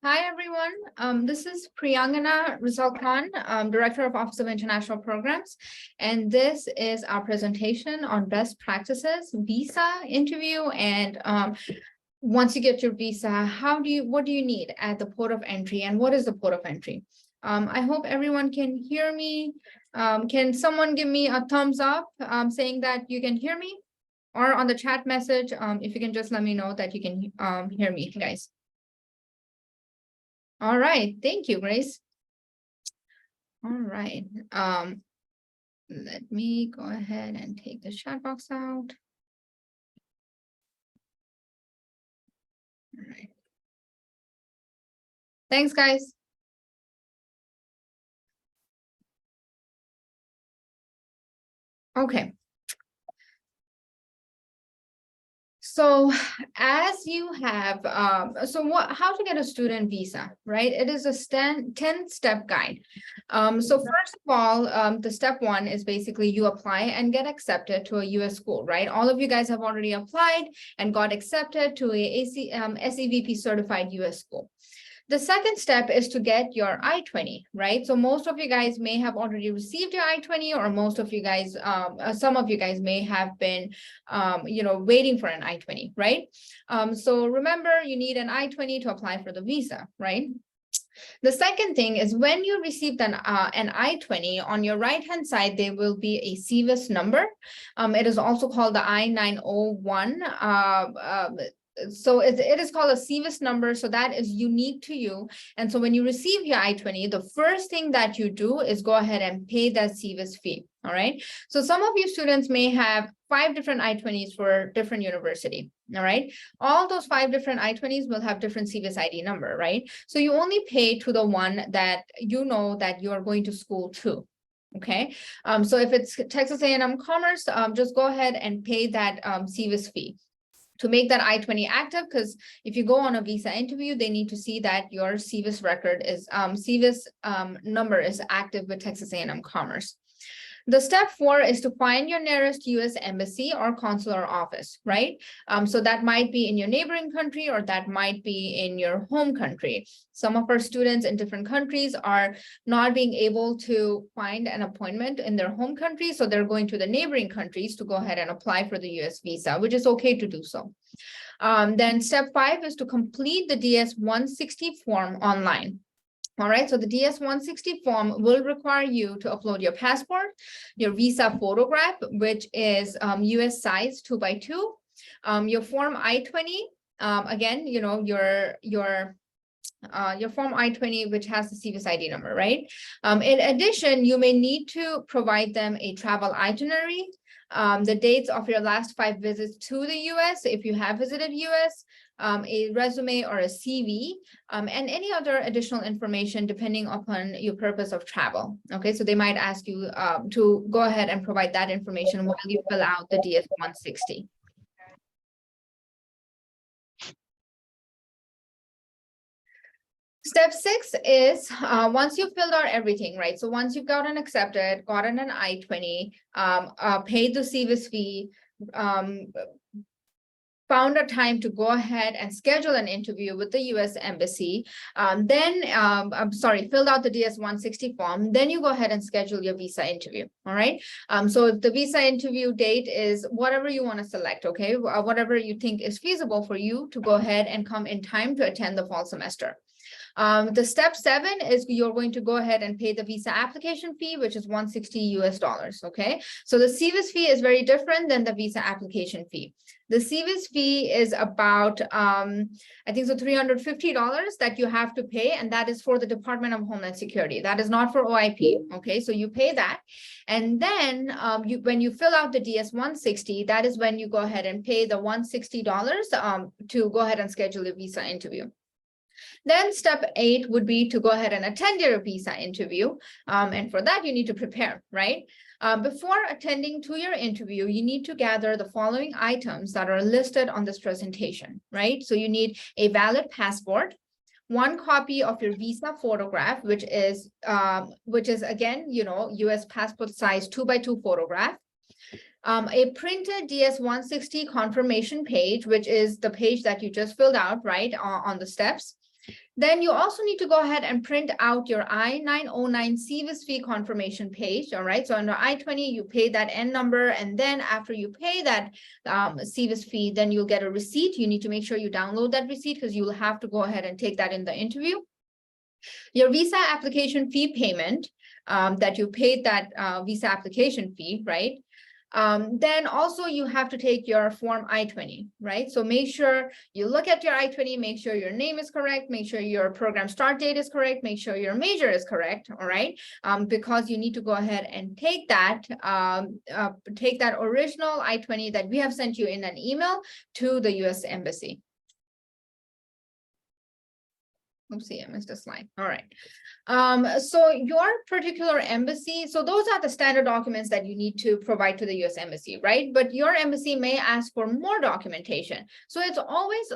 Hi, everyone. This is Priyangana Rizal Khan, Director of Office of International Programs, and this is our presentation on best practices, visa interview, and once you get your visa, what do you need at the port of entry, and what is the port of entry? I hope everyone can hear me. Can someone give me a thumbs up saying that you can hear me? Or on the chat message, if you can just let me know that you can hear me, guys. All right, thank you, Grace. All right, let me go ahead and take the chat box out. All right. Thanks, guys. Okay. So as you have, how to get a student visa, right? It is a 10-step guide. So first of all, the step one is basically you apply and get accepted to a US school, right? All of you guys have already applied and got accepted to a SEVP certified US school. The second step is to get your I-20, right? So most of you guys may have already received your I-20, or most of you guys, some of you guys may have been, waiting for an I-20, right? So remember, you need an I-20 to apply for the visa, right? The second thing is when you received an I-20, on your right-hand side, there will be a CVIS number. It is also called the I-901. So it is called a CVIS number, so that is unique to you. And so when you receive your I-20, the first thing that you do is go ahead and pay that CVIS fee. All right. So some of you students may have 5 different I-20s for different university. All right. All those 5 different I-20s will have different CVIS ID number, right? So you only pay to the one that you know that you are going to school to. Okay. So if it's Texas A&M Commerce, just go ahead and pay that CVIS fee to make that I-20 active, because if you go on a visa interview, they need to see that your CVIS record is CVIS number is active with Texas A&M Commerce. The step 4 is to find your nearest US embassy or consular office, right? So that might be in your neighboring country, or that might be in your home country. Some of our students in different countries are not being able to find an appointment in their home country, so they're going to the neighboring countries to go ahead and apply for the US visa, which is okay to do so. Then step 5 is to complete the DS-160 form online. All right, so the DS-160 form will require you to upload your passport, your visa photograph, which is US size 2x2, your form I-20, again, you know, your form I-20, which has the CVIS ID number, right? In addition, you may need to provide them a travel itinerary, the dates of your last 5 visits to the US, if you have visited US, a resume or a CV, and any other additional information depending upon your purpose of travel. Okay, so they might ask you to go ahead and provide that information while you fill out the DS-160. Step 6 is once you've filled out everything, right? So once you've gotten accepted, gotten an I-20, paid the CVIS fee, found a time to go ahead and schedule an interview with the US Embassy, filled out the DS-160 form, then you go ahead and schedule your visa interview, all right? So if the visa interview date is whatever you want to select, okay? Whatever you think is feasible for you to go ahead and come in time to attend the fall semester. The step 7 is you're going to go ahead and pay the visa application fee, which is $160. Okay, so the CVIS fee is very different than the visa application fee. The CVIS fee is about, I think so $350 that you have to pay, and that is for the Department of Homeland Security. That is not for OIP. Okay, so you pay that, and then when you fill out the DS-160, that is when you go ahead and pay the $160 to go ahead and schedule your visa interview. Then step 8 would be to go ahead and attend your visa interview. And for that, you need to prepare, right? Before attending to your interview, you need to gather the following items that are listed on this presentation, right? So you need a valid passport, 1 copy of your visa photograph, which is again, you know, US passport size 2x2 photograph, a printed DS-160 confirmation page, which is the page that you just filled out, right, on the steps. Then you also need to go ahead and print out your I-909 CVIS fee confirmation page, all right? So under I-20, you pay that N number, and then after you pay that CVIS fee, then you'll get a receipt. You need to make sure you download that receipt because you'll have to go ahead and take that in the interview. Your visa application fee payment, that you paid that visa application fee, right? Then also you have to take your form I-20, right? So make sure you look at your I-20, make sure your name is correct, make sure your program start date is correct, make sure your major is correct, all right? Because you need to go ahead and take that original I-20 that we have sent you in an email to the US Embassy. Oopsie, I missed a slide. All right. So your particular embassy, so those are the standard documents that you need to provide to the US Embassy, right? But your embassy may ask for more documentation. So it's always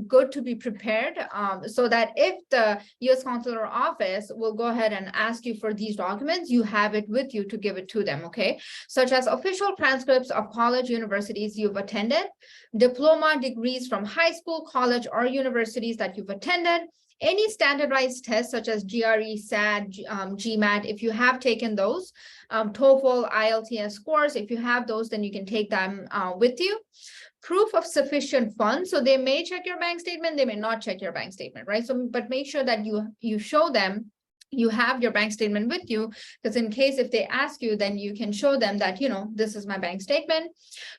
good to be prepared so that if the US Consular Office will go ahead and ask you for these documents, you have it with you to give it to them, okay? Such as official transcripts of college, universities you've attended, diploma degrees from high school, college, or universities that you've attended, any standardized tests such as GRE, SAT, GMAT, if you have taken those, TOEFL, IELTS scores, if you have those, then you can take them with you. Proof of sufficient funds. So they may check your bank statement, they may not check your bank statement, right? So, but make sure that you show them you have your bank statement with you, because in case if they ask you, then you can show them that, you know, this is my bank statement.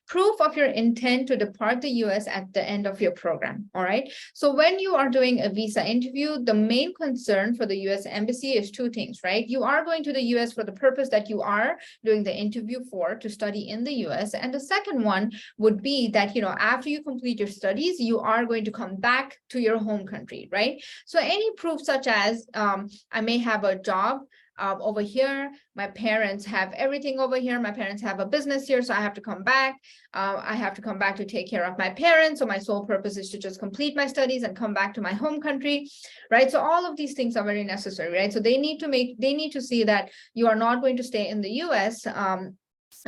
Proof of your intent to depart the US at the end of your program, all right? So when you are doing a visa interview, the main concern for the US Embassy is two things, right? You are going to the US for the purpose that you are doing the interview for, to study in the US. And the second one would be that, you know, after you complete your studies, you are going to come back to your home country, right? So any proof such as, I may have a job over here, my parents have everything over here, my parents have a business here, so I have to come back. I have to come back to take care of my parents, so my sole purpose is to just complete my studies and come back to my home country, right? So all of these things are very necessary, right? So they need to see that you are not going to stay in the US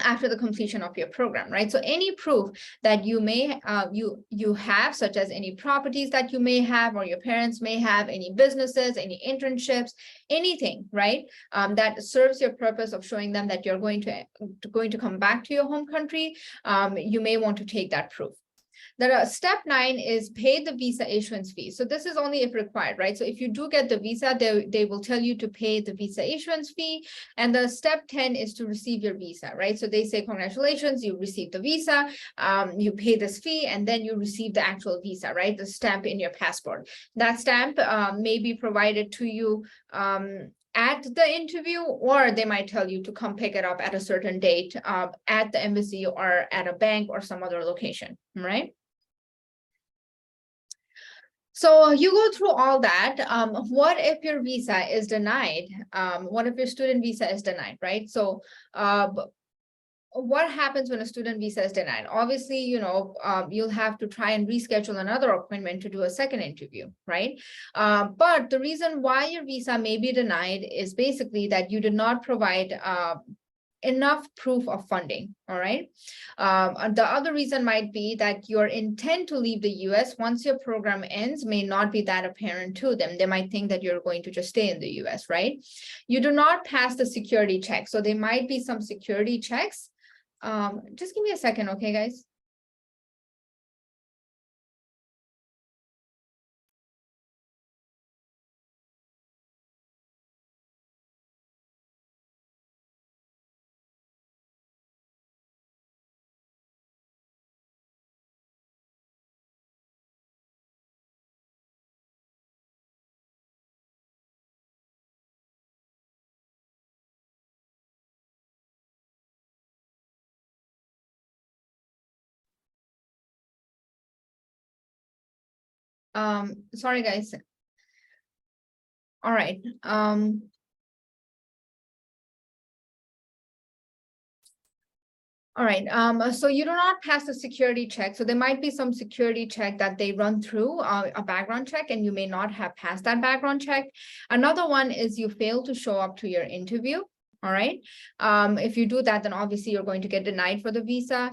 after the completion of your program, right? So any proof that you may you have, such as any properties that you may have or your parents may have, any businesses, any internships, anything, right? That serves your purpose of showing them that you're going to come back to your home country. You may want to take that proof. Step 9 is pay the visa issuance fee. So this is only if required, right? So if you do get the visa, they will tell you to pay the visa issuance fee. And the step 10 is to receive your visa, right? So they say, congratulations, you received the visa, you pay this fee, and then you receive the actual visa, right? The stamp in your passport. That stamp may be provided to you at the interview, or they might tell you to come pick it up at a certain date at the embassy or at a bank or some other location, right? So you go through all that. What if your visa is denied? What if your student visa is denied, right? So what happens when a student visa is denied? Obviously, you know, you'll have to try and reschedule another appointment to do a second interview, right? But the reason why your visa may be denied is basically that you did not provide enough proof of funding, all right? The other reason might be that your intent to leave the US once your program ends may not be that apparent to them. They might think that you're going to just stay in the US, right? You do not pass the security check. So there might be some security checks. Just give me a second, okay, guys? Sorry, guys. All right. All right, so you do not pass the security check. So there might be some security check that they run through a background check, and you may not have passed that background check. Another one is you fail to show up to your interview. All right. If you do that, then obviously you're going to get denied for the visa.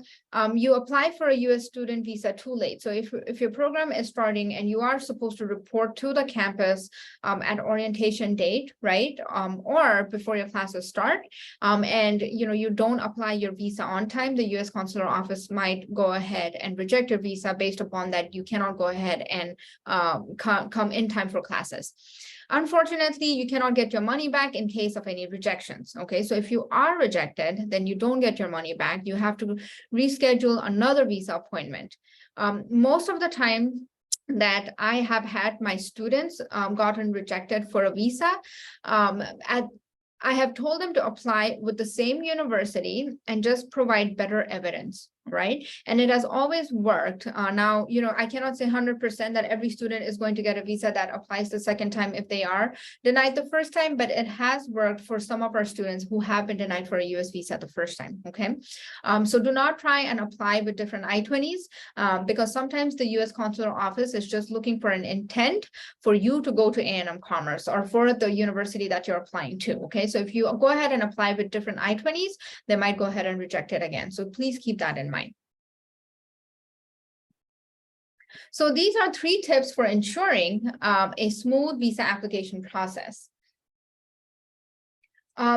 you apply for a US student visa too late. So if your program is starting and you are supposed to report to the campus at orientation date, right? Or before your classes start, and you don't apply your visa on time, the US consular office might go ahead and reject your visa based upon that you cannot go ahead and come in time for classes. Unfortunately, you cannot get your money back in case of any rejections. Okay, so if you are rejected, then you don't get your money back. You have to reschedule another visa appointment. Most of the time that I have had my students gotten rejected for a visa, I have told them to apply with the same university and just provide better evidence, right? And it has always worked. Now, I cannot say 100% that every student is going to get a visa that applies the second time if they are denied the first time, but it has worked for some of our students who have been denied for a US visa the first time, okay? So do not try and apply with different I-20s because sometimes the US consular office is just looking for an intent for you to go to A&M Commerce or for the university that you're applying to, okay? So if you go ahead and apply with different I-20s, they might go ahead and reject it again. So please keep that in mind. So these are 3 tips for ensuring a smooth visa application process.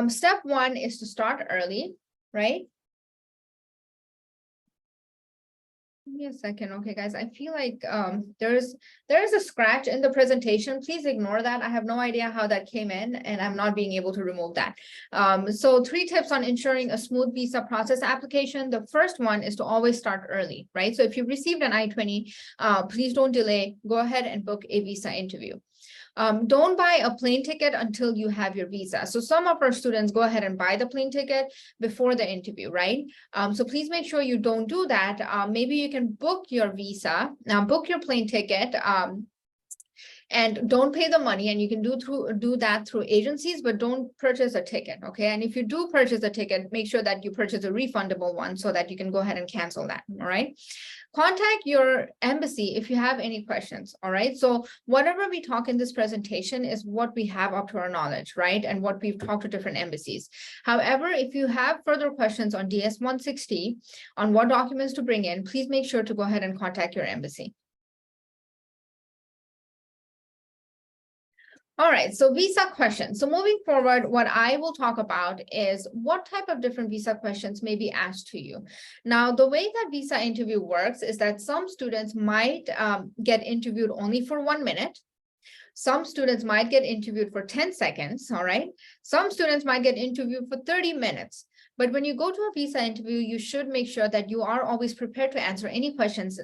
Step 1 is to start early, right? Give me a second. Okay, guys, I feel like there is a scratch in the presentation. Please ignore that. I have no idea how that came in, and I'm not being able to remove that. So 3 tips on ensuring a smooth visa process application. The first one is to always start early, right? So if you've received an I-20, please don't delay. Go ahead and book a visa interview. Don't buy a plane ticket until you have your visa. So some of our students go ahead and buy the plane ticket before the interview, right? So please make sure you don't do that. Maybe you can book your visa, book your plane ticket, and don't pay the money, and you can do that through agencies, but don't purchase a ticket, okay? And if you do purchase a ticket, make sure that you purchase a refundable one so that you can go ahead and cancel that, all right? Contact your embassy if you have any questions, all right? So whatever we talk in this presentation is what we have up to our knowledge, right? And what we've talked to different embassies. However, if you have further questions on DS-160, on what documents to bring in, please make sure to go ahead and contact your embassy. All right, so visa questions. So moving forward, what I will talk about is what type of different visa questions may be asked to you. Now, the way that visa interview works is that some students might get interviewed only for 1 minute. Some students might get interviewed for 10 seconds, all right? Some students might get interviewed for 30 minutes. But when you go to a visa interview, you should make sure that you are always prepared to answer any questions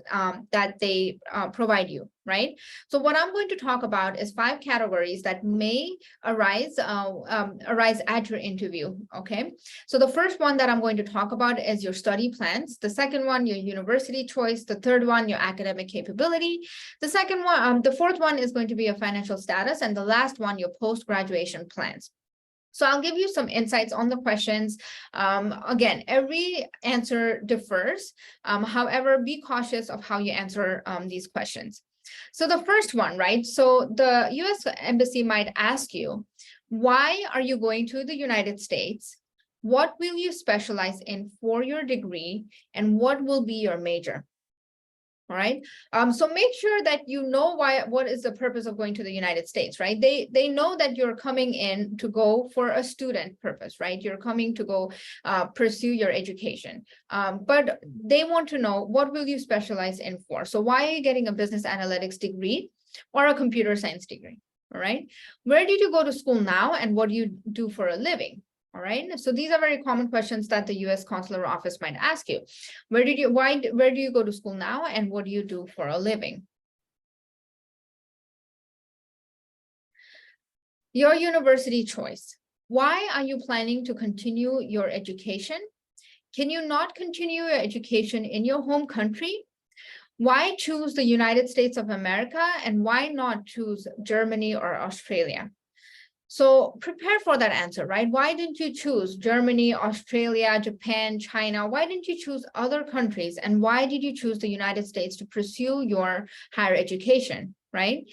that they provide you, right? So what I'm going to talk about is 5 categories that may arise at your interview, okay? So the first one that I'm going to talk about is your study plans. The second one, your university choice. The third one, your academic capability. The second one, the fourth one is going to be your financial status. And the last one, your post-graduation plans. So I'll give you some insights on the questions. Again, every answer differs. However, be cautious of how you answer these questions. So the first one, right? So the US Embassy might ask you, why are you going to the United States? What will you specialize in for your degree? And what will be your major? All right. So make sure that you know what is the purpose of going to the United States, right? They know that you're coming in to go for a student purpose, right? You're coming to go pursue your education. But they want to know, what will you specialize in for? So why are you getting a business analytics degree or a computer science degree? All right. Where did you go to school now, and what do you do for a living? All right, so these are very common questions that the US consular office might ask you. Where do you go to school now, and what do you do for a living? Your university choice. Why are you planning to continue your education? Can you not continue your education in your home country? Why choose the United States of America, and why not choose Germany or Australia? So prepare for that answer, right? Why didn't you choose Germany, Australia, Japan, China? Why didn't you choose other countries? And why did you choose the United States to pursue your higher education? right?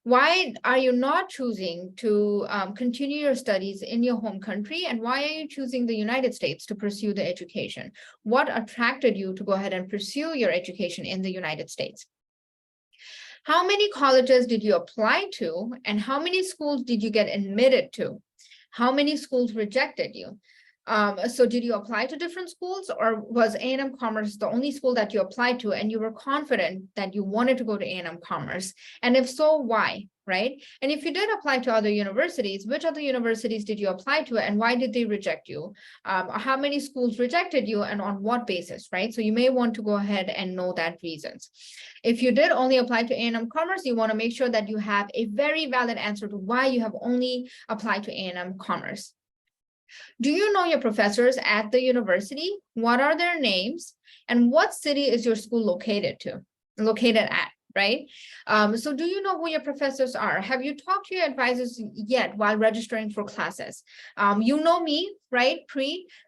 Why are you not choosing to continue your studies in your home country? And why are you choosing the United States to pursue the education? What attracted you to go ahead and pursue your education in the United States? How many colleges did you apply to? And how many schools did you get admitted to? How many schools rejected you? So did you apply to different schools, or was A&M Commerce the only school that you applied to and you were confident that you wanted to go to A&M Commerce? And if so, why, right? And if you did apply to other universities, which other universities did you apply to and why did they reject you? How many schools rejected you and on what basis, right? So you may want to go ahead and know that reasons. If you did only apply to A&M Commerce, you want to make sure that you have a very valid answer to why you have only applied to A&M Commerce. Do you know your professors at the university? What are their names? And what city is your school located at, right? So do you know who your professors are? Have you talked to your advisors yet while registering for classes? You know me, right?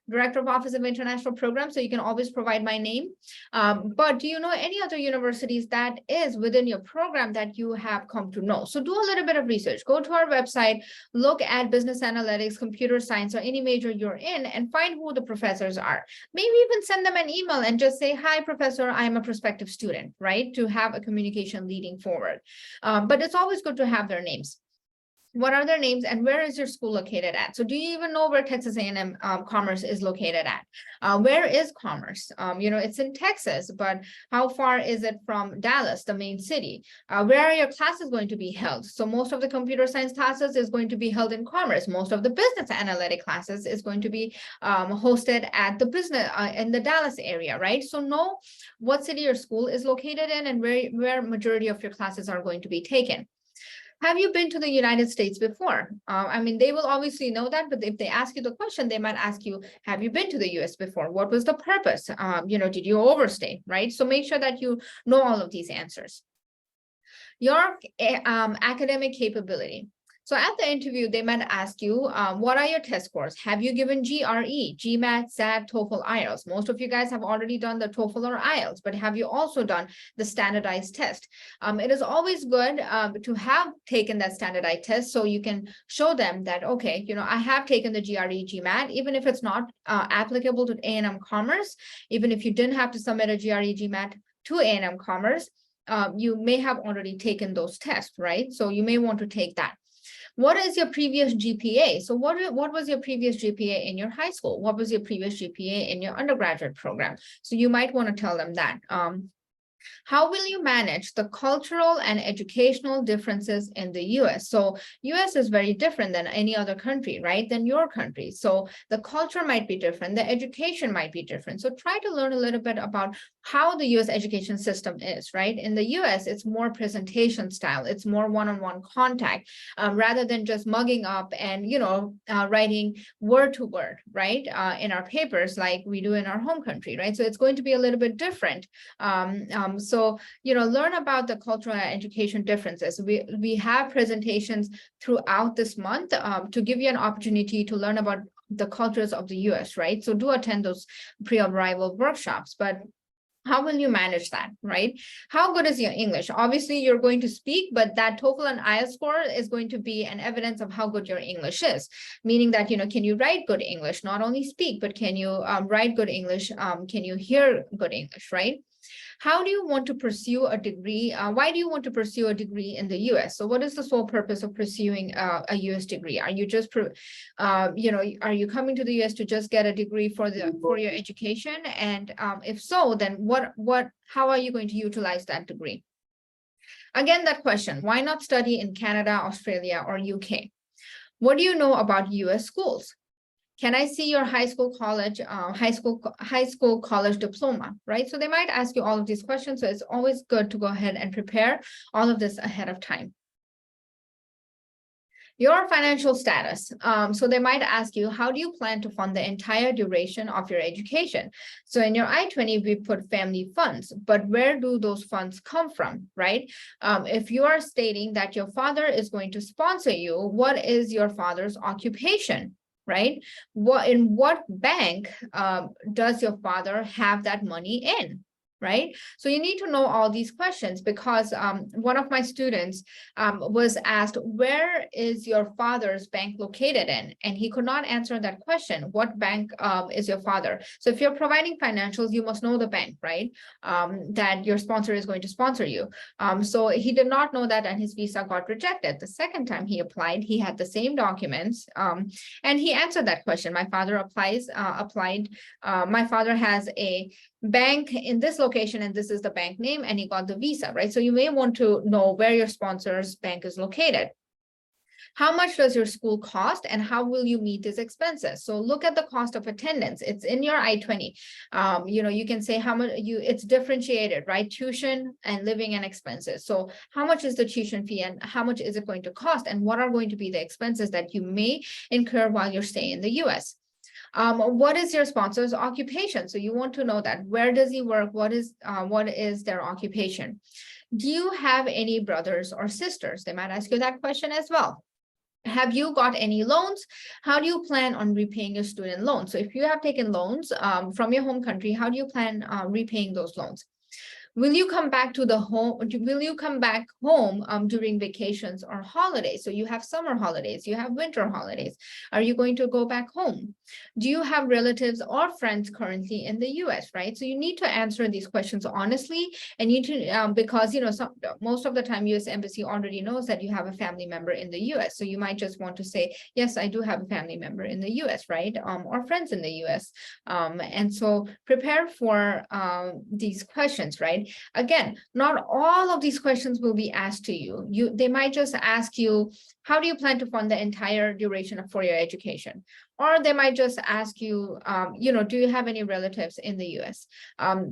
Director of Office of International Programs, so you can always provide my name. But do you know any other universities that is within your program that you have come to know? So do a little bit of research. Go to our website, look at business analytics, computer science, or any major you're in, and find who the professors are. Maybe even send them an email and just say, hi, professor, I am a prospective student, right? To have a communication leading forward. But it's always good to have their names. What are their names and where is your school located at? So do you even know where Texas A&M Commerce is located at? Where is Commerce? It's in Texas, but how far is it from Dallas, the main city? Where are your classes going to be held? So most of the computer science classes is going to be held in Commerce. Most of the business analytic classes is going to be hosted at the business in the Dallas area, right? So know what city your school is located in and where majority of your classes are going to be taken. Have you been to the United States before? They will obviously know that, but if they ask you the question, they might ask you, have you been to the US before? What was the purpose? Did you overstay, right? So make sure that you know all of these answers. Your academic capability. So at the interview, they might ask you, what are your test scores? Have you given GRE, GMAT, SAT, TOEFL, IELTS? Most of you guys have already done the TOEFL or IELTS, but have you also done the standardized test? It is always good to have taken that standardized test so you can show them that, okay, I have taken the GRE, GMAT, even if it's not applicable to A&M Commerce, even if you didn't have to submit a GRE, GMAT to A&M Commerce, you may have already taken those tests, right? So you may want to take that. What is your previous GPA? So what was your previous GPA in your high school? What was your previous GPA in your undergraduate program? So you might want to tell them that. How will you manage the cultural and educational differences in the US? So US is very different than any other country, right? Than your country. So the culture might be different. The education might be different. So try to learn a little bit about how the US education system is, right? In the US, it's more presentation style. It's more one-on-one contact rather than just mugging up and, writing word to word, right? In our papers like we do in our home country, right? So it's going to be a little bit different. So learn about the cultural and education differences. We have presentations throughout this month to give you an opportunity to learn about the cultures of the US, right? So do attend those pre-arrival workshops, but how will you manage that, right? How good is your English? Obviously, you're going to speak, but that TOEFL and IELTS score is going to be an evidence of how good your English is, meaning that, can you write good English? Not only speak, but can you write good English? Can you hear good English, right? How do you want to pursue a degree? Why do you want to pursue a degree in the US? So what is the sole purpose of pursuing a US degree? Are you just, are you coming to the US to just get a degree for your education? And if so, then how are you going to utilize that degree? Again, that question, why not study in Canada, Australia, or UK? What do you know about US schools? Can I see your high school, college diploma, right? So they might ask you all of these questions. So it's always good to go ahead and prepare all of this ahead of time. Your financial status. So they might ask you, how do you plan to fund the entire duration of your education? So in your I-20, we put family funds, but where do those funds come from, right? If you are stating that your father is going to sponsor you, what is your father's occupation? Right? In what bank does your father have that money in? right? So you need to know all these questions because one of my students was asked, where is your father's bank located in? And he could not answer that question. What bank is your father? So if you're providing financials, you must know the bank, right? That your sponsor is going to sponsor you. So he did not know that, and his visa got rejected. The second time he applied, he had the same documents, and he answered that question. My father applied. My father has a bank in this location, and this is the bank name, and he got the visa, right? So you may want to know where your sponsor's bank is located. How much does your school cost, and how will you meet these expenses? So look at the cost of attendance. It's in your I-20. You can say how much it's differentiated, right? Tuition and living and expenses. So how much is the tuition fee, and how much is it going to cost, and what are going to be the expenses that you may incur while you're staying in the US? What is your sponsor's occupation? So you want to know that. Where does he work? What is their occupation? Do you have any brothers or sisters? They might ask you that question as well. Have you got any loans? How do you plan on repaying your student loan? So if you have taken loans from your home country, how do you plan repaying those loans? Will you come back to the home? Will you come back home during vacations or holidays? So you have summer holidays, you have winter holidays. Are you going to go back home? Do you have relatives or friends currently in the US, right? So you need to answer these questions honestly, and you need to, because most of the time US Embassy already knows that you have a family member in the US. So you might just want to say, yes, I do have a family member in the US, right? Or friends in the US. And so prepare for these questions, right? Again, not all of these questions will be asked to you. They might just ask you, how do you plan to fund the entire duration for your education? Or they might just ask you, do you have any relatives in the US?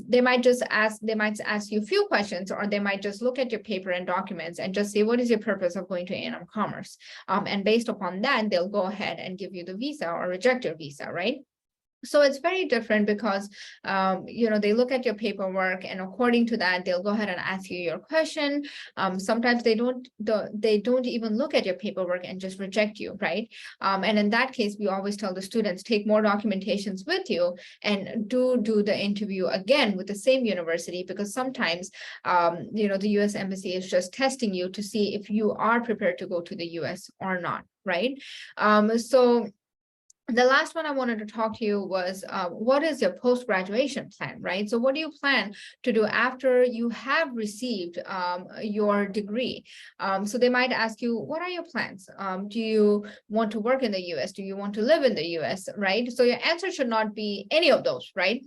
They might ask you a few questions, or they might just look at your paper and documents and just say, what is your purpose of going to A&M Commerce? And based upon that, they'll go ahead and give you the visa or reject your visa, right? So it's very different because, they look at your paperwork, and according to that, they'll go ahead and ask you your question. Sometimes they don't even look at your paperwork and just reject you, right? And in that case, we always tell the students, take more documentations with you and do the interview again with the same university, because sometimes, the US Embassy is just testing you to see if you are prepared to go to the US or not, right? So the last one I wanted to talk to you was, what is your post-graduation plan, right? So what do you plan to do after you have received your degree? So they might ask you, what are your plans? Do you want to work in the US? Do you want to live in the US, right? So your answer should not be any of those, right?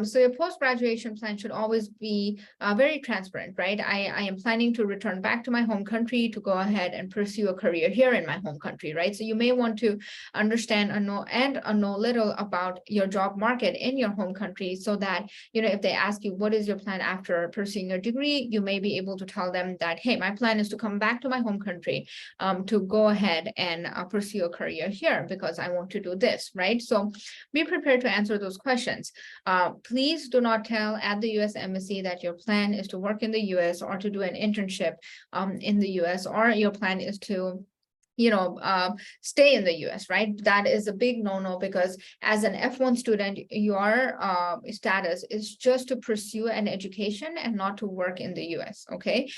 So your post-graduation plan should always be very transparent, right? I am planning to return back to my home country to go ahead and pursue a career here in my home country, right? So you may want to understand and know little about your job market in your home country, so that, if they ask you, what is your plan after pursuing your degree, you may be able to tell them that, hey, my plan is to come back to my home country to go ahead and pursue a career here because I want to do this, right? So be prepared to answer those questions. Please do not tell at the US Embassy that your plan is to work in the US or to do an internship in the US, or your plan is to stay in the US, right? That is a big no-no, because as an F1 student, your status is just to pursue an education and not to work in the US, okay?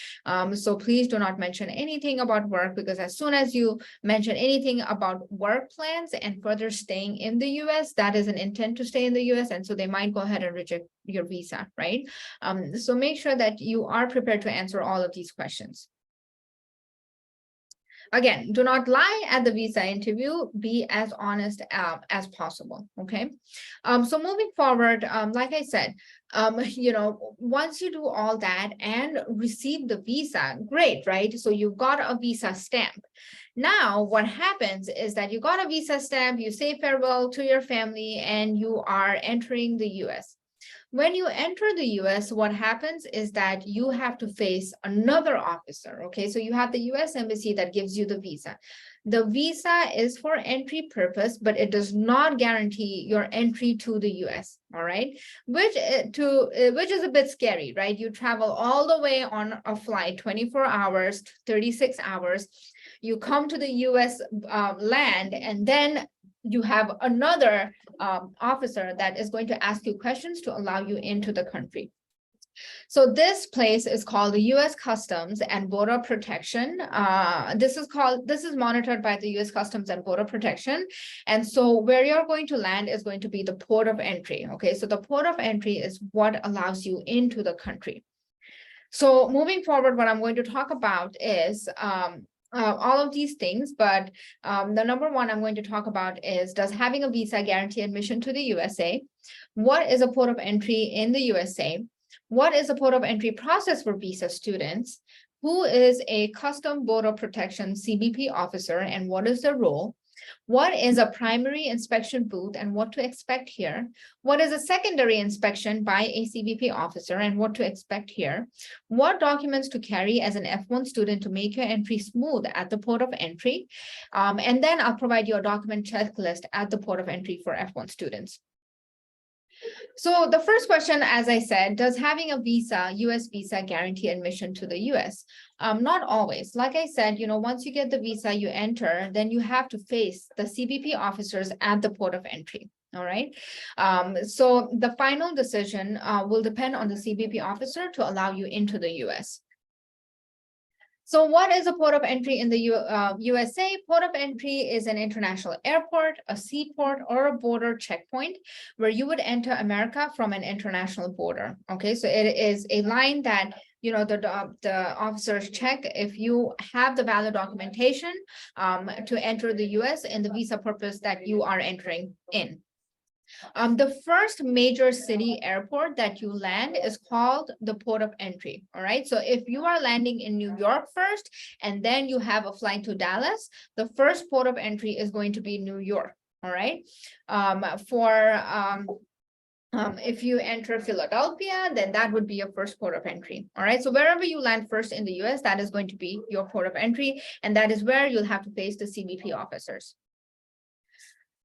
So please do not mention anything about work, because as soon as you mention anything about work plans and further staying in the US, that is an intent to stay in the US, and so they might go ahead and reject your visa, right? So make sure that you are prepared to answer all of these questions. Again, do not lie at the visa interview. Be as honest as possible, okay? So moving forward, like I said, once you do all that and receive the visa, great, right? So you got a visa stamp. Now, what happens is that you got a visa stamp, you say farewell to your family, and you are entering the US. When you enter the US, what happens is that you have to face another officer, okay? So you have the US Embassy that gives you the visa. The visa is for entry purpose, but it does not guarantee your entry to the US, all right? Which is a bit scary, right? You travel all the way on a flight, 24 hours, 36 hours. You come to the US land, and then you have another officer that is going to ask you questions to allow you into the country. So this place is called the U.S. Customs and Border Protection. This is monitored by the U.S. Customs and Border Protection. And so where you're going to land is going to be the port of entry. Okay, so the port of entry is what allows you into the country. So moving forward, what I'm going to talk about is all of these things, but the number one I'm going to talk about is, does having a visa guarantee admission to the USA? What is a port of entry in the USA? What is the port of entry process for visa students? Who is a Custom Border Protection CBP officer and what is their role? What is a primary inspection booth and what to expect here? What is a secondary inspection by a CBP officer and what to expect here? What documents to carry as an F1 student to make your entry smooth at the port of entry? And then I'll provide you a document checklist at the port of entry for F1 students. So the first question, as I said, does having a visa, US visa, guarantee admission to the US? Not always. Like I said, once you get the visa, you enter, then you have to face the CBP officers at the port of entry. All right. So the final decision will depend on the CBP officer to allow you into the US. So what is a port of entry in the USA? Port of entry is an international airport, a seaport, or a border checkpoint where you would enter America from an international border. Okay, so it is a line that the officers check if you have the valid documentation to enter the US in the visa purpose that you are entering in. The first major city airport that you land is called the port of entry. All right. So if you are landing in New York first, and then you have a flight to Dallas, the first port of entry is going to be New York. All right. If you enter Philadelphia, then that would be your first port of entry. All right. So wherever you land first in the US, that is going to be your port of entry. And that is where you'll have to face the CBP officers.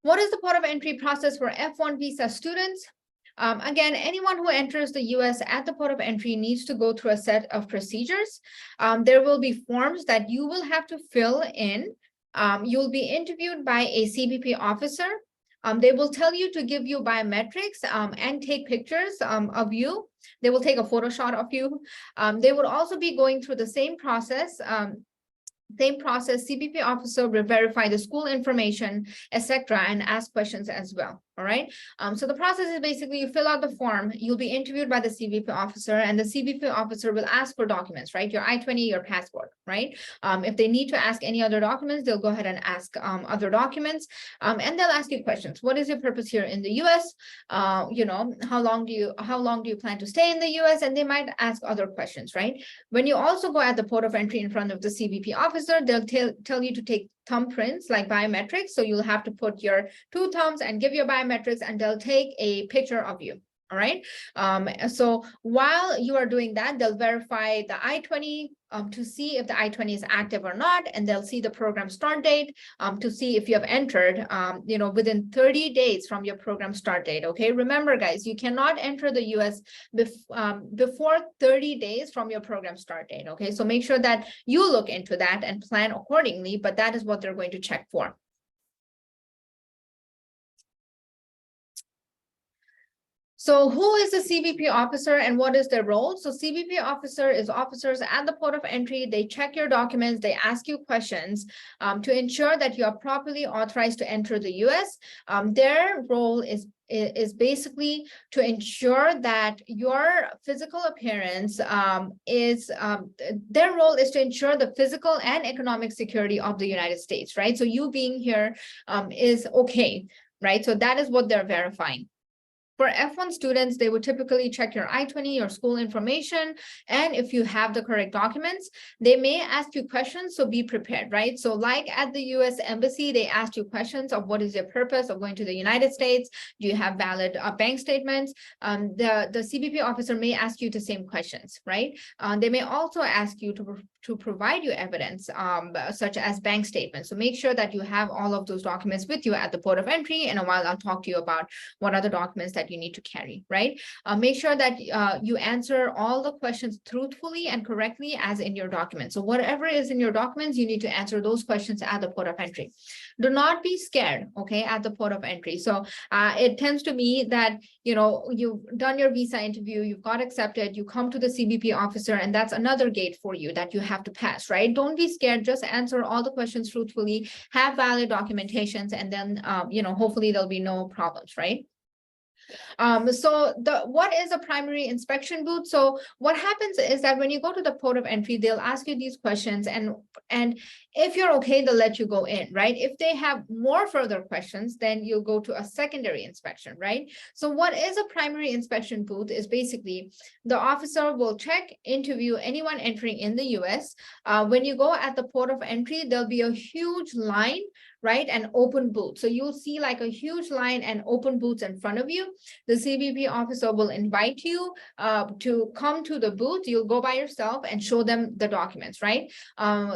What is the port of entry process for F1 visa students? Again, anyone who enters the US at the port of entry needs to go through a set of procedures. There will be forms that you will have to fill in. You'll be interviewed by a CBP officer. They will tell you to give you biometrics and take pictures of you. They will take a photo shot of you. They would also be going through the same process. CBP officer will verify the school information, etc., and ask questions as well. All right. So the process is basically you fill out the form, you'll be interviewed by the CBP officer, and the CBP officer will ask for documents, right? Your I-20, your passport, right? If they need to ask any other documents, they'll go ahead and ask other documents, and they'll ask you questions. What is your purpose here in the US? How long do you plan to stay in the US? And they might ask other questions, right? When you also go at the port of entry in front of the CBP officer, they'll tell you to take thumbprints like biometrics. So you'll have to put your 2 thumbs and give your biometrics, and they'll take a picture of you. All right. So while you are doing that, they'll verify the I-20 to see if the I-20 is active or not, and they'll see the program start date to see if you have entered, within 30 days from your program start date. Okay. Remember, guys, you cannot enter the US before 30 days from your program start date. Okay. So make sure that you look into that and plan accordingly, but that is what they're going to check for. So who is the CBP officer and what is their role? So CBP officer is officers at the port of entry. They check your documents. They ask you questions to ensure that you are properly authorized to enter the US. Their role is basically to ensure that your physical appearance their role is to ensure the physical and economic security of the United States, right? So you being here is okay, right? So that is what they're verifying. For F1 students, they would typically check your I-20, your school information, and if you have the correct documents, they may ask you questions, so be prepared, right? So like at the US Embassy, they ask you questions of what is your purpose of going to the United States? Do you have valid bank statements? The CBP officer may ask you the same questions, right? They may also ask you to provide you evidence, such as bank statements. So make sure that you have all of those documents with you at the port of entry. In a while, I'll talk to you about what other documents that you need to carry, right? Make sure that you answer all the questions truthfully and correctly as in your document. So whatever is in your documents, you need to answer those questions at the port of entry. Do not be scared, okay, at the port of entry. So it tends to be that, you've done your visa interview, you've got accepted, you come to the CBP officer, and that's another gate for you that you have to pass, right? Don't be scared, just answer all the questions truthfully, have valid documentations, and then, hopefully there'll be no problems, right? So what is a primary inspection booth? So what happens is that when you go to the port of entry, they'll ask you these questions, and if you're okay, they'll let you go in, right? If they have more further questions, then you'll go to a secondary inspection, right? So what is a primary inspection booth is basically the officer will check, interview anyone entering in the US. When you go at the port of entry, there'll be a huge line, right? And open booth. So you'll see like a huge line and open booths in front of you. The CBP officer will invite you to come to the booth. You'll go by yourself and show them the documents, right?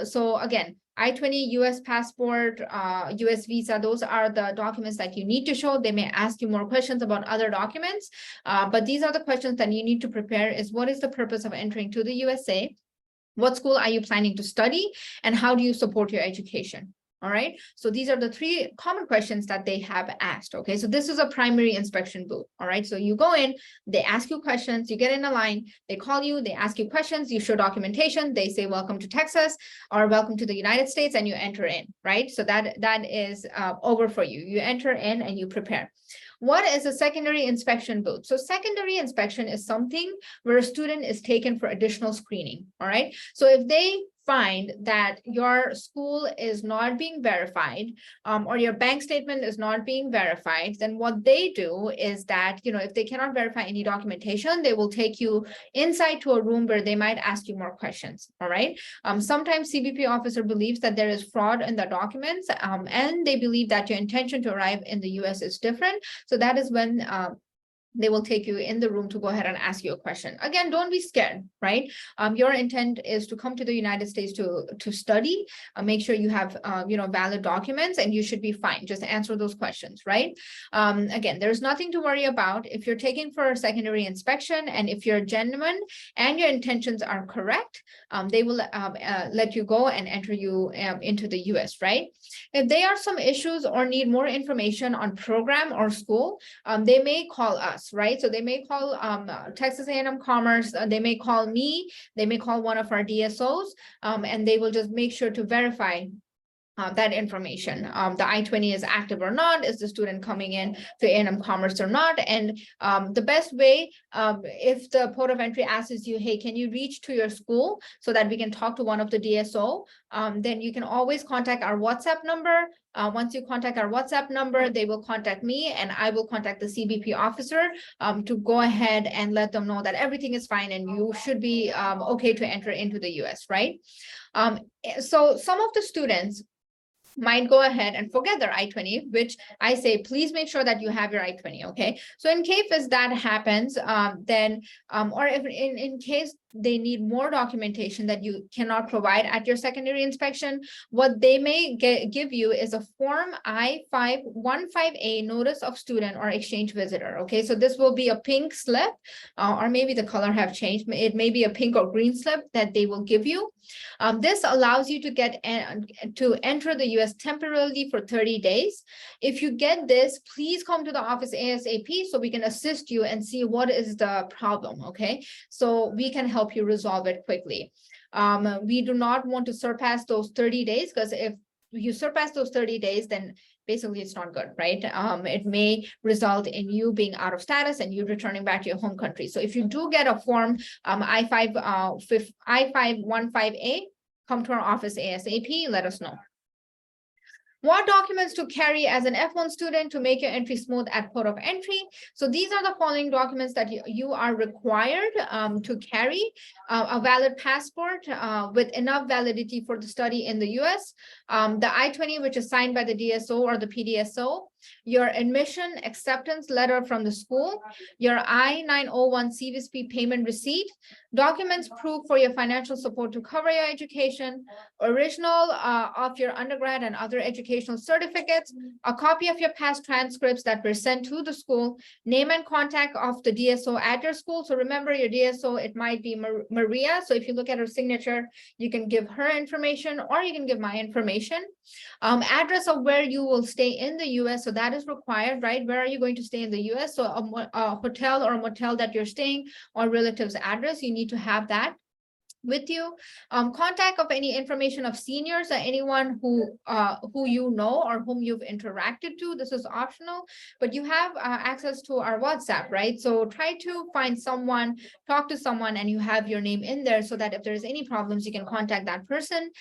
So again, I-20, US passport, US visa, those are the documents that you need to show. They may ask you more questions about other documents, but these are the questions that you need to prepare is what is the purpose of entering to the USA? What school are you planning to study? And how do you support your education? All right. So these are the three common questions that they have asked. Okay. So this is a primary inspection booth. All right. So you go in, they ask you questions, you get in a line, they call you, they ask you questions, you show documentation, they say, welcome to Texas or welcome to the United States, and you enter in, right? So that is over for you. You enter in and you prepare. What is a secondary inspection booth? So secondary inspection is something where a student is taken for additional screening. All right. So if they find that your school is not being verified, or your bank statement is not being verified, then what they do is that, if they cannot verify any documentation, they will take you inside to a room where they might ask you more questions. All right. Sometimes CBP officer believes that there is fraud in the documents, and they believe that your intention to arrive in the US is different. So that is when they will take you in the room to go ahead and ask you a question. Again, don't be scared, right? Your intent is to come to the United States to study. Make sure you have, valid documents, and you should be fine. Just answer those questions, right? Again, there's nothing to worry about. If you're taking for a secondary inspection, and if you're genuine and your intentions are correct, they will let you go and enter you into the US, right? If there are some issues or need more information on program or school, they may call us. Right. So they may call Texas A&M Commerce, they may call me, they may call one of our DSOs, and they will just make sure to verify that information. The I-20 is active or not, is the student coming in to A&M Commerce or not? And the best way, if the port of entry asks you, hey, can you reach to your school so that we can talk to one of the DSO, then you can always contact our WhatsApp number. Once you contact our WhatsApp number, they will contact me, and I will contact the CBP officer to go ahead and let them know that everything is fine and you should be okay to enter into the US, right? So some of the students might go ahead and forget their I-20, which I say, please make sure that you have your I-20, okay? So in case if that happens, then, or if in case they need more documentation that you cannot provide at your secondary inspection, what they may give you is a form I-515A notice of student or exchange visitor, okay? So this will be a pink slip, or maybe the color have changed. It may be a pink or green slip that they will give you. This allows you to get to enter the US temporarily for 30 days. If you get this, please come to the office ASAP so we can assist you and see what is the problem, okay? So we can help you resolve it quickly. We do not want to surpass those 30 days, because if you surpass those 30 days, then basically it's not good, right? It may result in you being out of status and you returning back to your home country. So if you do get a form I-515A, come to our office ASAP, let us know. What documents to carry as an F1 student to make your entry smooth at port of entry? So these are the following documents that you are required to carry: a valid passport with enough validity for the study in the US, the I-20, which is signed by the DSO or the PDSO, your admission acceptance letter from the school, your I-901 CVSP payment receipt, documents proof for your financial support to cover your education, original of your undergrad and other educational certificates, a copy of your past transcripts that were sent to the school, name and contact of the DSO at your school. So remember your DSO, it might be Maria. So if you look at her signature, you can give her information or you can give my information. Address of where you will stay in the US. So that is required, right? Where are you going to stay in the US? So a hotel or a motel that you're staying or relative's address, you need to have that with you. Contact of any information of seniors or anyone who you know or whom you've interacted to. This is optional, but you have access to our WhatsApp, right? So try to find someone, talk to someone, and you have your name in there so that if there's any problems, you can contact that person.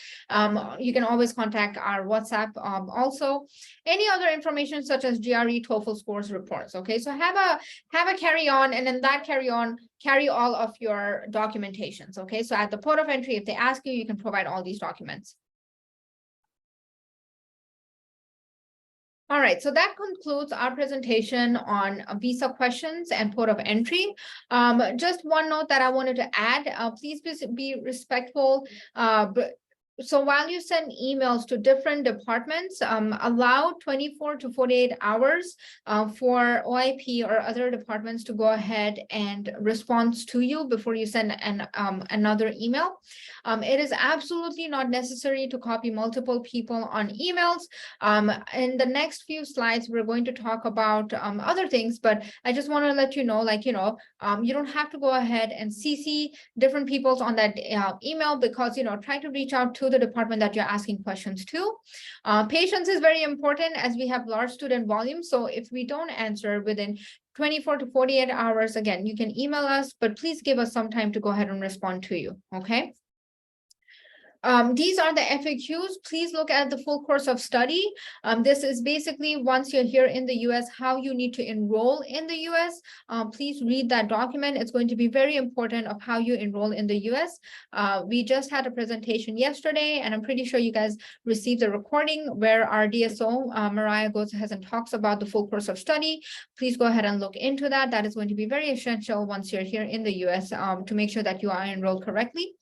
You can always contact our WhatsApp also. Any other information such as GRE, TOEFL scores, reports. Okay, so have a carry-on, and in that carry-on, carry all of your documentations. Okay, so at the port of entry, if they ask you, you can provide all these documents. All right, so that concludes our presentation on visa questions and port of entry. Just one note that I wanted to add, please be respectful. So while you send emails to different departments, allow 24 to 48 hours for OIP or other departments to go ahead and respond to you before you send another email. It is absolutely not necessary to copy multiple people on emails. In the next few slides, we're going to talk about other things, but I just want to let you know, you don't have to go ahead and CC different people's on that email, because, try to reach out to the department that you're asking questions to. Patience is very important as we have large student volume. So if we don't answer within 24 to 48 hours, again, you can email us, but please give us some time to go ahead and respond to you. Okay. These are the FAQs. Please look at the full course of study. This is basically once you're here in the US, how you need to enroll in the US. Please read that document. It's going to be very important of how you enroll in the US. We just had a presentation yesterday, and I'm pretty sure you guys received the recording where our DSO, Mariah, goes ahead and talks about the full course of study. Please go ahead and look into that. That is going to be very essential once you're here in the US to make sure that you are enrolled correctly.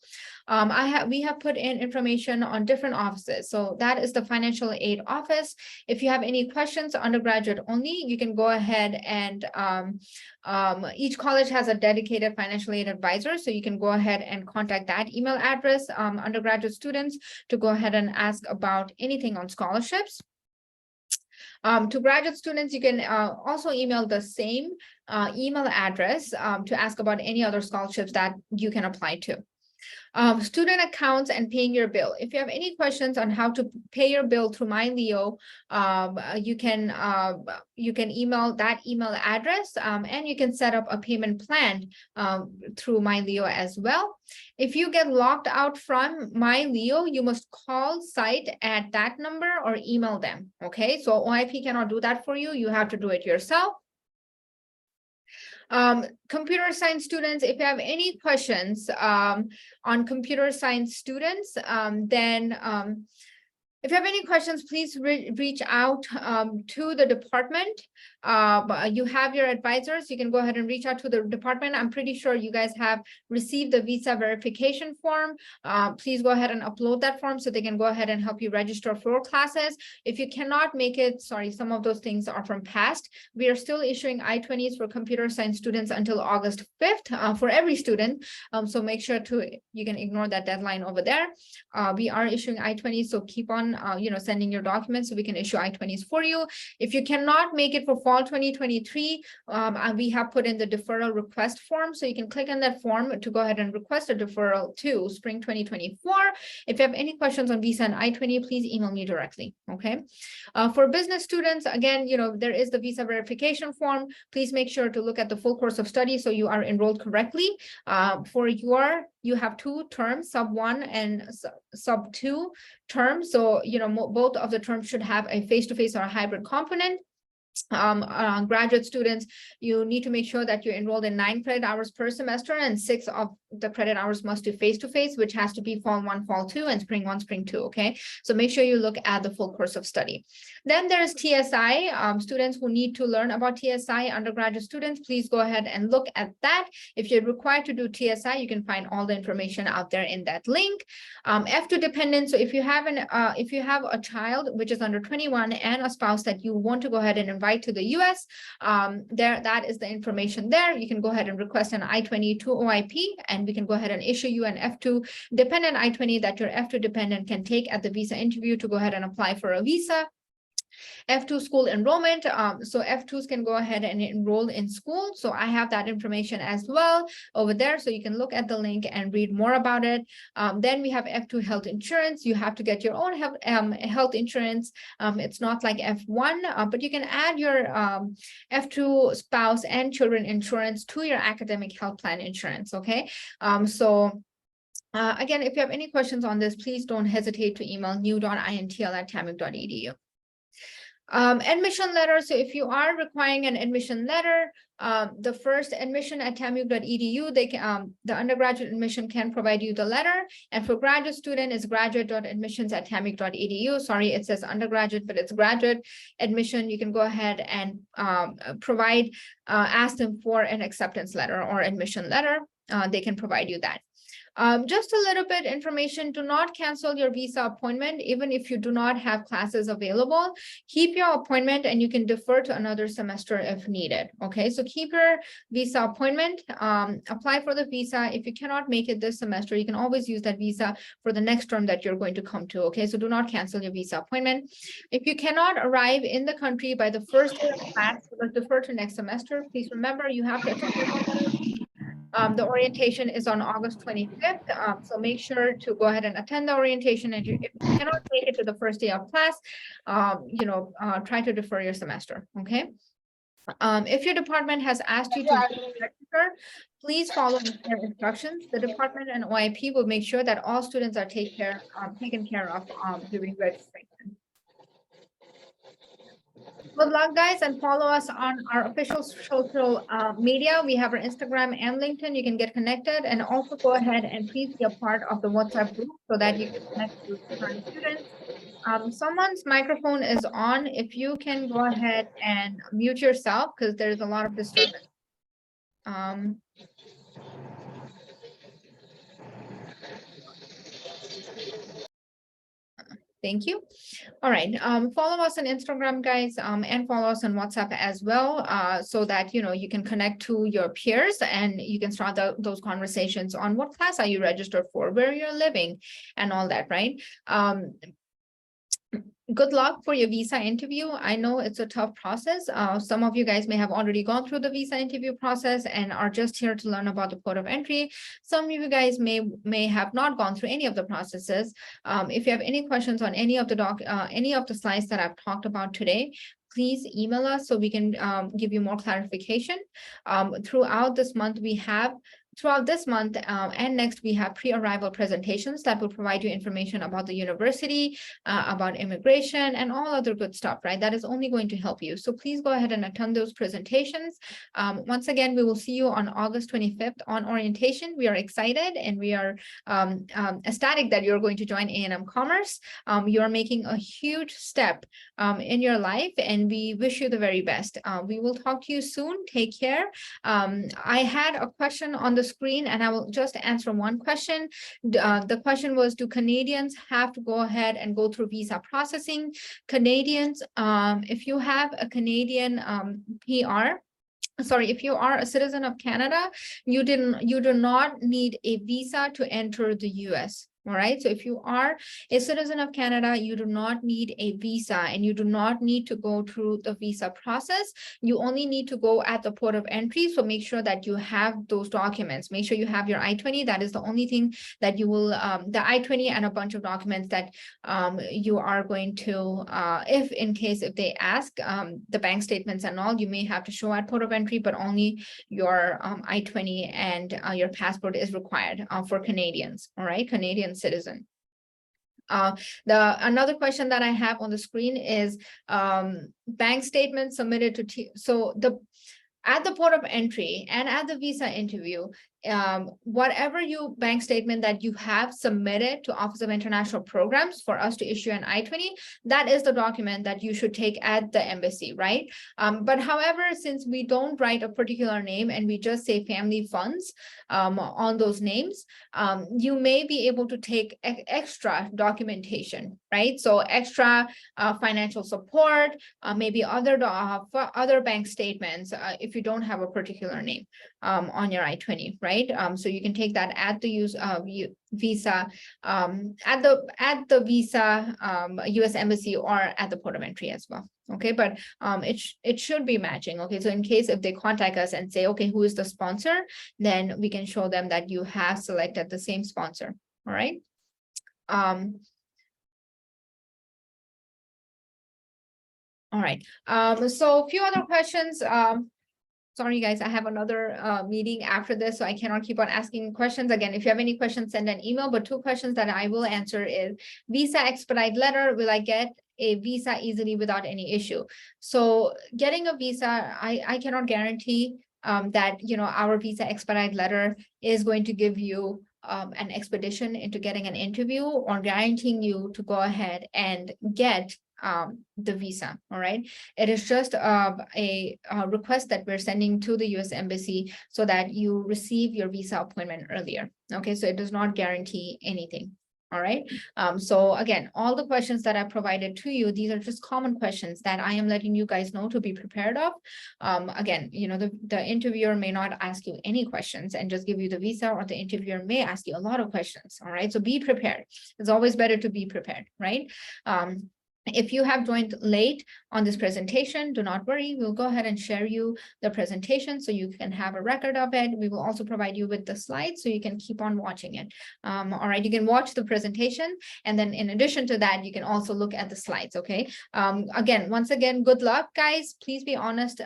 We have put in information on different offices. So that is the financial aid office. If you have any questions, undergraduate only, you can go ahead and each college has a dedicated financial aid advisor. So you can go ahead and contact that email address, undergraduate students, to go ahead and ask about anything on scholarships. To graduate students, you can also email the same email address to ask about any other scholarships that you can apply to. Student accounts and paying your bill. If you have any questions on how to pay your bill through MyLeo, you can email that email address, and you can set up a payment plan through MyLeo as well. If you get locked out from MyLeo, you must call site at that number or email them. Okay, so OIP cannot do that for you. You have to do it yourself. Computer science students, if you have any questions on computer science students, if you have any questions, please reach out to the department. You have your advisors. You can go ahead and reach out to the department. I'm pretty sure you guys have received the visa verification form. Please go ahead and upload that form so they can go ahead and help you register for classes. If you cannot make it, sorry, some of those things are from past. We are still issuing I-20s for computer science students until August 5th for every student. So make sure you can ignore that deadline over there. We are issuing I-20s, so keep on sending your documents so we can issue I-20s for you. If you cannot make it for fall 2023, we have put in the deferral request form, so you can click on that form to go ahead and request a deferral to spring 2024. If you have any questions on visa and I-20, please email me directly. Okay. For business students, again, there is the visa verification form. Please make sure to look at the full course of study so you are enrolled correctly. You have two terms, sub 1 and sub 2 terms. So, both of the terms should have a face-to-face or a hybrid component. graduate students, you need to make sure that you're enrolled in 9 credit hours per semester, and 6 of the credit hours must be face-to-face, which has to be fall 1, fall 2, and spring 1, spring 2. Okay, so make sure you look at the full course of study. Then there's TSI. Students who need to learn about TSI, undergraduate students, please go ahead and look at that. If you're required to do TSI, you can find all the information out there in that link. F2 dependent. So if you have a child which is under 21 and a spouse that you want to go ahead and invite to the US, that is the information there. You can go ahead and request an I-20 to OIP, and we can go ahead and issue you an F2 dependent I-20 that your F2 dependent can take at the visa interview to go ahead and apply for a visa. F2 school enrollment. So F2s can go ahead and enroll in school. So I have that information as well over there. So you can look at the link and read more about it. Then we have F2 health insurance. You have to get your own health insurance. It's not like F1, but you can add your F2 spouse and children insurance to your academic health plan insurance. Okay. Again, if you have any questions on this, please don't hesitate to email new.intl@tamuk.edu. Admission letter. So if you are requiring an admission letter, the first admission at tamuk.edu, they can, the undergraduate admission can provide you the letter. And for graduate student is graduate.admissions@tamuk.edu. Sorry, it says undergraduate, but it's graduate admission. You can go ahead and ask them for an acceptance letter or admission letter. They can provide you that. Just a little bit information, do not cancel your visa appointment, even if you do not have classes available. Keep your appointment and you can defer to another semester if needed. Okay, so keep your visa appointment, apply for the visa. If you cannot make it this semester, you can always use that visa for the next term that you're going to come to. Okay, so do not cancel your visa appointment. If you cannot arrive in the country by the first day of class, let's defer to next semester. Please remember you have to attend the orientation is on August 25th. So make sure to go ahead and attend the orientation. And if you cannot make it to the first day of class, try to defer your semester. Okay. If your department has asked you to register, please follow their instructions. The department and OIP will make sure that all students are taken care of during registration. Good luck, guys, and follow us on our official social media. We have our Instagram and LinkedIn. You can get connected, and also go ahead and please be a part of the WhatsApp group so that you can connect with current students. Someone's microphone is on. If you can go ahead and mute yourself because there's a lot of disturbance. Thank you. All right. Follow us on Instagram, guys, and follow us on WhatsApp as well, so that you can connect to your peers and you can start those conversations on what class are you registered for, where you're living, and all that, right? Good luck for your visa interview. I know it's a tough process. Some of you guys may have already gone through the visa interview process and are just here to learn about the port of entry. Some of you guys may have not gone through any of the processes. If you have any questions on any of the slides that I've talked about today, please email us so we can give you more clarification. Throughout this month and next, we have pre-arrival presentations that will provide you information about the university, about immigration, and all other good stuff, right? That is only going to help you. So please go ahead and attend those presentations. Once again, we will see you on August 25th on orientation. We are excited and we are ecstatic that you're going to join A&M Commerce. You are making a huge step in your life, and we wish you the very best. We will talk to you soon. Take care. I had a question on the screen and I will just answer one question. The question was, do Canadians have to go ahead and go through visa processing? Canadians, if you have a Canadian PR, sorry, if you are a citizen of Canada, you do not need a visa to enter the US. All right. So if you are a citizen of Canada, you do not need a visa and you do not need to go through the visa process. You only need to go at the port of entry. So make sure that you have those documents. Make sure you have your I-20. That is the only thing that you will, the I-20 and a bunch of documents that you are going to, if they ask the bank statements and all, you may have to show at port of entry, but only your I-20 and your passport is required for Canadians. All right. Canadian citizen. Another question that I have on the screen is bank statement submitted to at the port of entry and at the visa interview, whatever bank statement that you have submitted to Office of International Programs for us to issue an I-20, that is the document that you should take at the embassy, right? But however, since we don't write a particular name and we just say family funds on those names, you may be able to take extra documentation, right? So extra financial support, maybe other bank statements if you don't have a particular name on your I-20, right? So you can take that at the visa at the visa U.S. embassy or at the port of entry as well. Okay, but it should be matching. Okay, so in case if they contact us and say, okay, who is the sponsor, then we can show them that you have selected the same sponsor. All right. All right. So a few other questions. Sorry, guys, I have another meeting after this, so I cannot keep on asking questions. Again, if you have any questions, send an email. But two questions that I will answer is visa expedite letter. Will I get a visa easily without any issue? So getting a visa, I cannot guarantee that, you know, our visa expedite letter is going to give you an expedition into getting an interview or guaranteeing you to go ahead and get the visa. All right, it is just a request that we're sending to the U.S. Embassy so that you receive your visa appointment earlier. Okay, so it does not guarantee anything. All right. So again, all the questions that I provided to you, these are just common questions that I am letting you guys know to be prepared of. Again, you know, the interviewer may not ask you any questions and just give you the visa, or the interviewer may ask you a lot of questions. All right, so be prepared. It's always better to be prepared, right? If you have joined late on this presentation, do not worry. We'll go ahead and share you the presentation so you can have a record of it. We will also provide you with the slides so you can keep on watching it. All right, you can watch the presentation, and then in addition to that, you can also look at the slides, okay? Once again, good luck, guys. Please be honest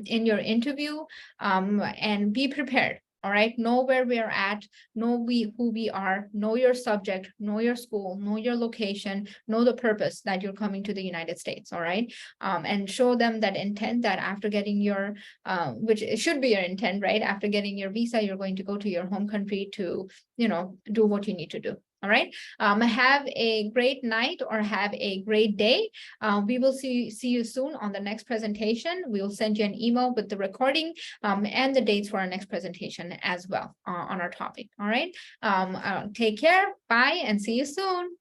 in your interview and be prepared. All right, know where we are at, know who we are, know your subject, know your school, know your location, know the purpose that you're coming to the United States. All right, and show them that intent that after getting your, which it should be your intent, right? After getting your visa, you're going to go to your home country to, you know, do what you need to do. All right, have a great night or have a great day. We will see you soon on the next presentation. We will send you an email with the recording and the dates for our next presentation as well on our topic. All right, take care, bye, and see you soon.